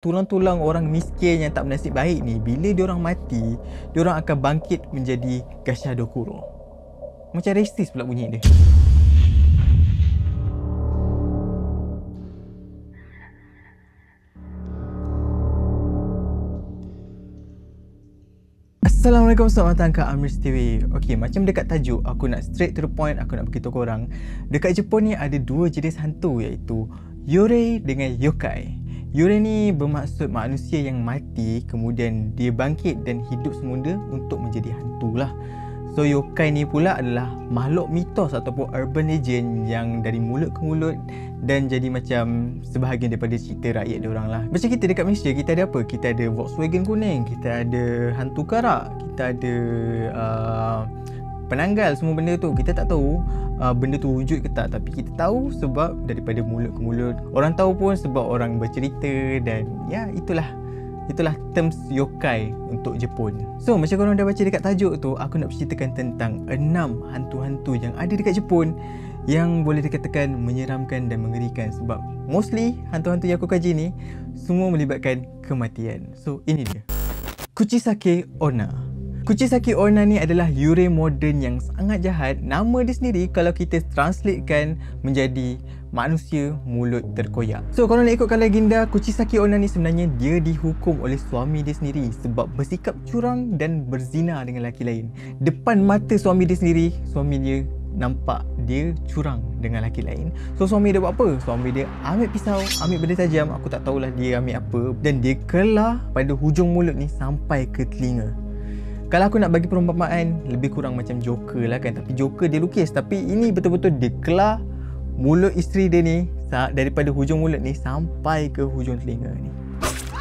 tulang-tulang orang miskin yang tak bernasib baik ni, bila diorang mati, diorang akan bangkit menjadi Gashadokuro. Macam racist pula bunyi dia. Assalamualaikum, selamat datang ke Amris TV. Okay, macam dekat tajuk, aku nak straight to the point, aku nak beritahu korang. Dekat Jepun ni ada dua jenis hantu, iaitu Yurei dengan Yokai. Yurei ni bermaksud manusia yang mati, kemudian dia bangkit dan hidup semula untuk menjadi hantu lah. So Yokai ni pula adalah makhluk mitos ataupun urban legend yang dari mulut ke mulut dan jadi macam sebahagian daripada cerita rakyat diorang lah. Macam kita dekat Malaysia, kita ada apa? Kita ada Volkswagen kuning, kita ada hantu karak, kita ada penanggal, semua benda tu. Kita tak tahu benda tu wujud ke tak, tapi kita tahu sebab daripada mulut ke mulut. Orang tahu pun sebab orang bercerita dan ya, itulah terms yokai untuk Jepun. So macam korang dah baca dekat tajuk tu, aku nak berceritakan tentang 6 hantu-hantu yang ada dekat Jepun yang boleh dikatakan menyeramkan dan mengerikan. Sebab mostly hantu-hantu yang aku kaji ni semua melibatkan kematian. So ini dia, Kuchisake Onna. Kuchisake Onna ni adalah Yurei moden yang sangat jahat. Nama dia sendiri kalau kita translatekan menjadi manusia mulut terkoyak. So kalau nak ikutkan legenda, Kuchisake Onna ni sebenarnya dia dihukum oleh suami dia sendiri sebab bersikap curang dan berzina dengan lelaki lain. Depan mata suami dia sendiri, suami dia nampak dia curang dengan lelaki lain. So suami dia buat apa? Suami dia ambil pisau, ambil benda tajam, aku tak tahulah dia ambil apa, dan dia kelah pada hujung mulut ni sampai ke telinga. Kalau aku nak bagi perumpamaan, lebih kurang macam Joker lah kan. Tapi Joker dia lukis, tapi ini betul-betul dia kelah mulut isteri dia ni daripada hujung mulut ni sampai ke hujung telinga ni.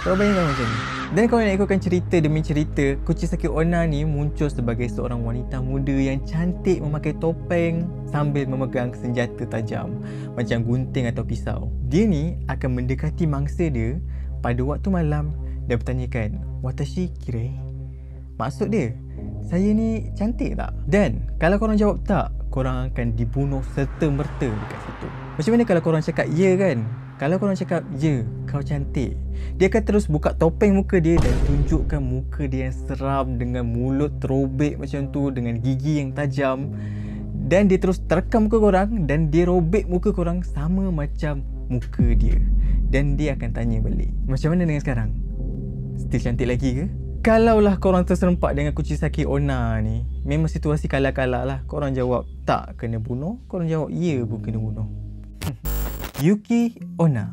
Kau bayangkan macam ni. Dan kalau nak ikutkan cerita demi cerita, Kuchisake Onna ni muncul sebagai seorang wanita muda yang cantik memakai topeng sambil memegang senjata tajam macam gunting atau pisau. Dia ni akan mendekati mangsa dia pada waktu malam dan bertanyakan, "Watashi kirei?" Maksud dia, saya ni cantik tak? Dan kalau korang jawab tak, korang akan dibunuh serta-merta dekat situ. Macam mana kalau korang cakap ya kan? Kalau korang cakap ya, kau cantik, dia akan terus buka topeng muka dia dan tunjukkan muka dia yang seram dengan mulut terobek macam tu, dengan gigi yang tajam. Dan dia terus terkam muka korang dan dia robek muka korang sama macam muka dia. Dan dia akan tanya balik, macam mana dengan sekarang? Still cantik lagi ke? Kalaulah korang terserempak dengan Kuchisake Onna ni, memang situasi kalah-kalah lah. Korang jawab tak kena bunuh, korang jawab ya pun kena bunuh. Yuki Onna.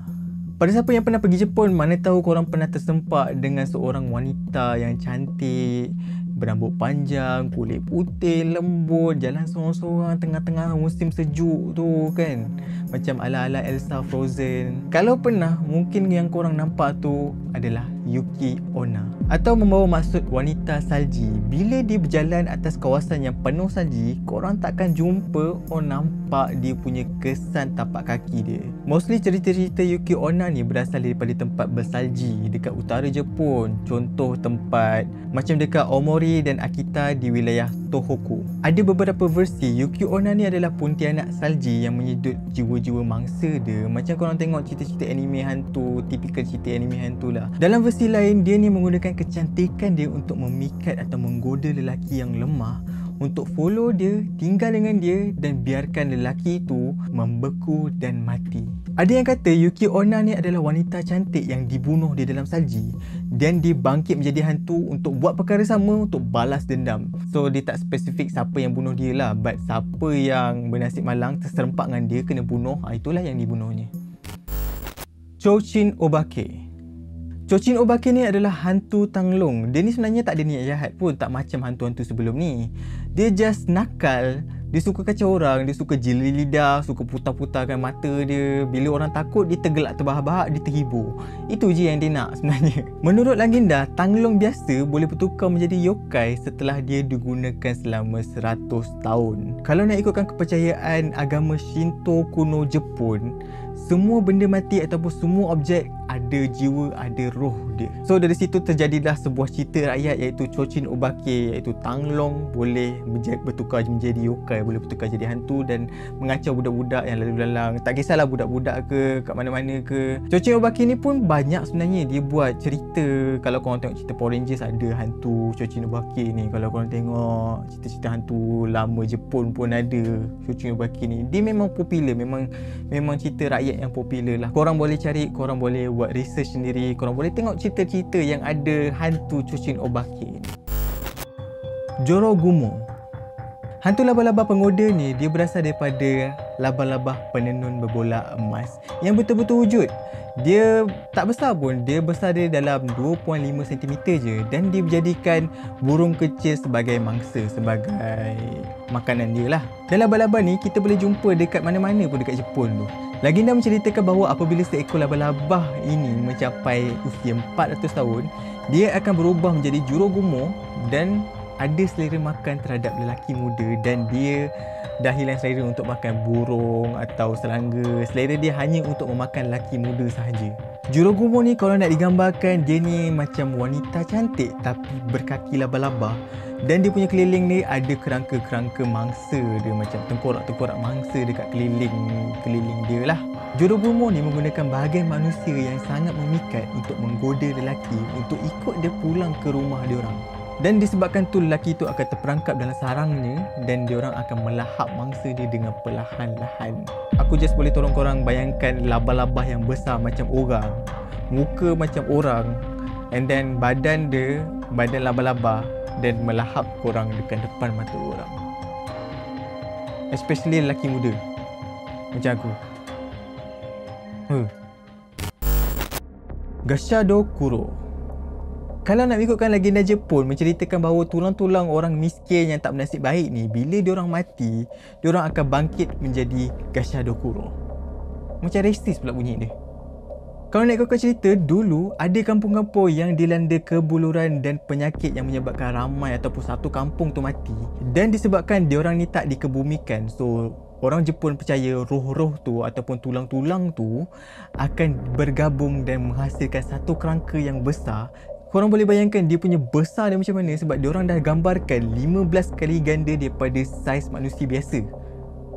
Pada siapa yang pernah pergi Jepun, mana tahu korang pernah tersempak dengan seorang wanita yang cantik, berambut panjang, kulit putih, lembut, jalan seorang-seorang tengah-tengah musim sejuk tu kan. Macam ala-ala Elsa Frozen. Kalau pernah, mungkin yang korang nampak tu adalah Yuki Onna, atau membawa maksud wanita salji. Bila dia berjalan atas kawasan yang penuh salji, korang takkan jumpa nampak dia punya kesan tapak kaki dia. Mostly cerita-cerita Yuki Onna ni berasal daripada tempat bersalji dekat utara Jepun. Contoh tempat macam dekat Omori dan Akita di wilayah Tohoku. Ada beberapa versi Yuki Onna ni adalah pontianak salji yang menyedut jiwa-jiwa mangsa dia. Macam korang tengok cerita-cerita anime hantu, tipikal cerita anime hantu lah. Dalam versi lain, dia ni menggunakan kecantikan dia untuk memikat atau menggoda lelaki yang lemah untuk follow dia, tinggal dengan dia dan biarkan lelaki itu membeku dan mati. Ada yang kata Yuki Onna ni adalah wanita cantik yang dibunuh di dalam salji dan dia bangkit menjadi hantu untuk buat perkara sama, untuk balas dendam. So dia tak spesifik siapa yang bunuh dia lah, but siapa yang bernasib malang terserempak dengan dia kena bunuh, itulah yang dibunuhnya. Chochin Obake. Chochin Obake ni adalah hantu tanglung. Dia ni sebenarnya tak ada niat jahat pun, tak macam hantu-hantu sebelum ni. Dia just nakal. Dia suka kacau orang, dia suka jeli lidah, suka putar-putarkan mata dia. Bila orang takut, dia tergelak terbahak-bahak, dia terhibur. Itu je yang dia nak sebenarnya. Menurut legenda, tanglung biasa boleh bertukar menjadi yokai setelah dia digunakan selama 100 tahun. Kalau nak ikutkan kepercayaan agama Shinto kuno Jepun, semua benda mati ataupun semua objek ada jiwa, ada roh dia. So dari situ terjadilah sebuah cerita rakyat iaitu Cocin Obake, iaitu Tanglong boleh bertukar menjadi yokai, boleh bertukar jadi hantu dan mengacau budak-budak yang lalu lalang. Tak kisahlah budak-budak ke kat mana-mana ke. Cocin Obake ni pun banyak sebenarnya dia buat cerita. Kalau korang tengok cerita Power Rangers ada hantu Cocin Obake ni. Kalau korang tengok cerita-cerita hantu lama Jepun pun ada Cocin Obake ni. Dia memang popular, memang cerita rakyat yang popular lah. Korang boleh cari, korang boleh buat research sendiri, korang boleh tengok cerita-cerita yang ada hantu Cocin Obake ni. Jorogumo. Hantu laba-laba penggoda ni dia berasal daripada laba-laba penenun berbola emas yang betul-betul wujud. Dia tak besar pun, dia besar dia dalam 2.5 cm je dan dia dijadikan burung kecil sebagai mangsa, sebagai makanan dia lah. Dan laba-laba ni kita boleh jumpa dekat mana-mana pun dekat Jepun tu. Legenda menceritakan bahawa apabila seekor laba-laba ini mencapai usia 400 tahun, dia akan berubah menjadi Jorogumo dan ada selera makan terhadap lelaki muda dan dia dah hilang selera untuk makan burung atau serangga. Selera dia hanya untuk memakan lelaki muda sahaja. Jorogumo ni kalau nak digambarkan, dia ni macam wanita cantik tapi berkaki laba-laba dan dia punya keliling ni ada kerangka-kerangka mangsa dia, macam tengkorak-tengkorak mangsa dekat keliling dia lah. Jorogumo ni menggunakan bahagian manusia yang sangat memikat untuk menggoda lelaki untuk ikut dia pulang ke rumah dia orang. Dan disebabkan tu lelaki tu akan terperangkap dalam sarangnya dan diorang akan melahap mangsa dia dengan perlahan-lahan. Aku just boleh tolong korang bayangkan laba-laba yang besar macam orang, muka macam orang, and then badan dia, badan laba-laba, dan melahap korang dekat depan mata orang. Especially lelaki muda macam aku. Gashado Kuro. Kalau nak ikutkan legenda Jepun menceritakan bahawa tulang-tulang orang miskin yang tak bernasib baik ni, bila diorang mati, diorang akan bangkit menjadi Gashado Kuro. Macam resis pula bunyi dia. Kalau nak ikutkan cerita, dulu ada kampung-kampung yang dilanda kebuluran dan penyakit yang menyebabkan ramai ataupun satu kampung tu mati. Dan disebabkan diorang ni tak dikebumikan, so orang Jepun percaya roh-roh tu ataupun tulang-tulang tu akan bergabung dan menghasilkan satu kerangka yang besar. Korang boleh bayangkan dia punya besar dia macam mana sebab diorang dah gambarkan 15 kali ganda daripada saiz manusia biasa.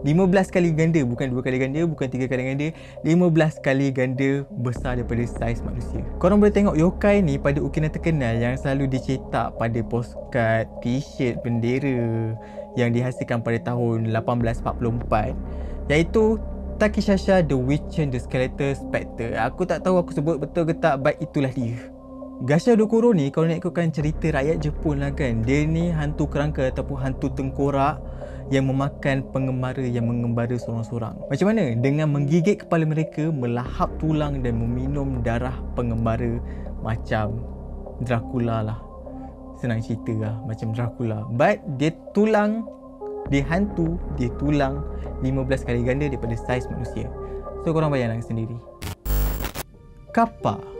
15 kali ganda, bukan 2 kali ganda, bukan 3 kali ganda, 15 kali ganda besar daripada saiz manusia. Korang boleh tengok yokai ni pada ukiran terkenal yang selalu dicetak pada postcard, t-shirt, bendera yang dihasilkan pada tahun 1844, iaitu Takishasha the Witch and the Skeletal Spectre. Aku tak tahu aku sebut betul ke tak, but itulah dia. Gashado Kuro ni kalau nak ikutkan cerita rakyat Jepun lah kan, dia ni hantu kerangka ataupun hantu tengkorak yang memakan pengembara yang mengembara sorang-sorang. Macam mana? Dengan menggigit kepala mereka, melahap tulang dan meminum darah pengembara macam Dracula lah. Senang cerita lah, macam Dracula. But dia tulang, dia hantu, dia tulang 15 kali ganda daripada saiz manusia. So korang bayangkan sendiri. Kappa.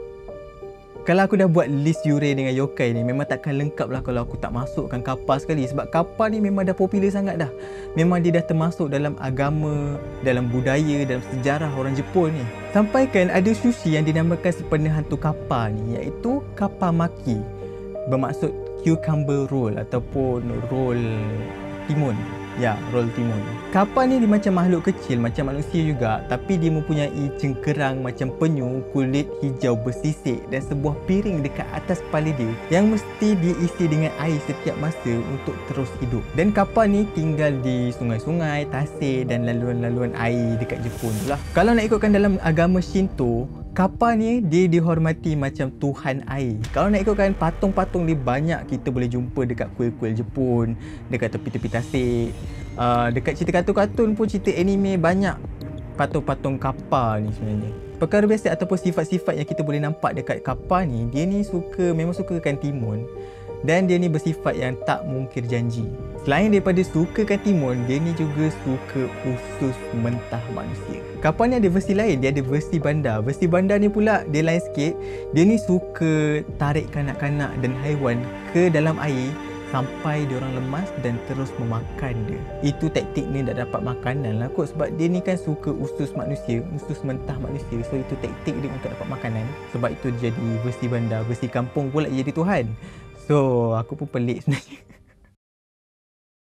Kalau aku dah buat list Yurei dengan yokai ni, memang takkan lengkap lah kalau aku tak masukkan Kappa sekali. Sebab Kappa ni memang dah popular sangat dah. Memang dia dah termasuk dalam agama, dalam budaya, dalam sejarah orang Jepun ni. Sampaikan ada sushi yang dinamakan sepenuh hantu Kappa ni, iaitu Kappa Maki. Bermaksud cucumber roll ataupun roll timun. Ya, roll timun. Kappa ni dia macam makhluk kecil, macam manusia juga, tapi dia mempunyai cengkerang macam penyu, kulit hijau bersisik dan sebuah piring dekat atas kepala dia yang mesti diisi dengan air setiap masa untuk terus hidup. Dan Kappa ni tinggal di sungai-sungai, tasik dan laluan-laluan air dekat Jepun tu lah. Kalau nak ikutkan dalam agama Shinto, Kappa ni dia dihormati macam Tuhan air. Kalau nak ikutkan patung-patung ni banyak kita boleh jumpa dekat kuil-kuil Jepun, dekat tepi-tepi tasik, dekat cerita kartun-kartun pun, cerita anime, banyak patung-patung Kappa ni sebenarnya. Perkara biasa ataupun sifat-sifat yang kita boleh nampak dekat Kappa ni, dia ni memang sukakan timun dan dia ni bersifat yang tak mungkir janji. Selain daripada sukakan timun, dia ni juga suka usus mentah manusia. Kappa ni ada versi lain, dia ada versi bandar. Versi bandar ni pula dia lain sikit. Dia ni suka tarik kanak-kanak dan haiwan ke dalam air sampai dia orang lemas dan terus memakan dia. Itu taktik ni dah dapat makanan lah kot, sebab dia ni kan suka usus manusia, usus mentah manusia. So itu taktik dia untuk dapat makanan. Sebab itu dia jadi versi bandar, versi kampung pula jadi Tuhan. So aku pun pelik sebenarnya.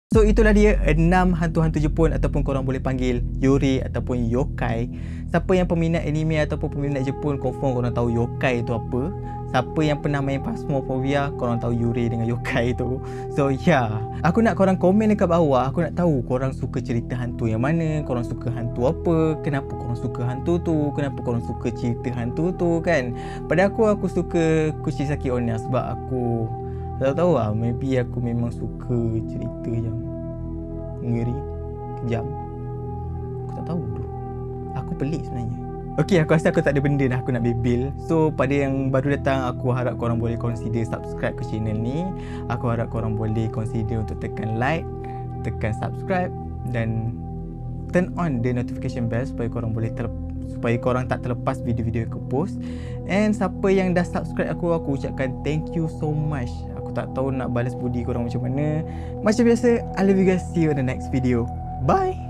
So itulah dia 6 hantu-hantu Jepun ataupun korang boleh panggil Yuri ataupun yokai. Siapa yang peminat anime ataupun peminat Jepun, confirm korang tahu yokai tu apa. Siapa yang pernah main Phasmophobia, korang tahu Yuri dengan yokai tu. So aku nak korang komen dekat bawah. Aku nak tahu korang suka cerita hantu yang mana, korang suka hantu apa, kenapa korang suka hantu tu, kenapa korang suka cerita hantu tu kan. Pada aku suka Kushisaki Onna sebab aku tak tahu lah, maybe aku memang suka cerita yang ngeri, kejam. Aku tak tahu tu. Aku pelik sebenarnya. Okay, aku rasa aku tak ada benda dah aku nak bebel. So, pada yang baru datang, aku harap korang boleh consider subscribe ke channel ni. Aku harap korang boleh consider untuk tekan like, tekan subscribe dan turn on the notification bell supaya korang boleh supaya korang tak terlepas video-video aku post. And siapa yang dah subscribe aku ucapkan thank you so much. Aku tak tahu nak balas budi korang macam mana. Macam biasa, I love you guys. See you on the next video. Bye.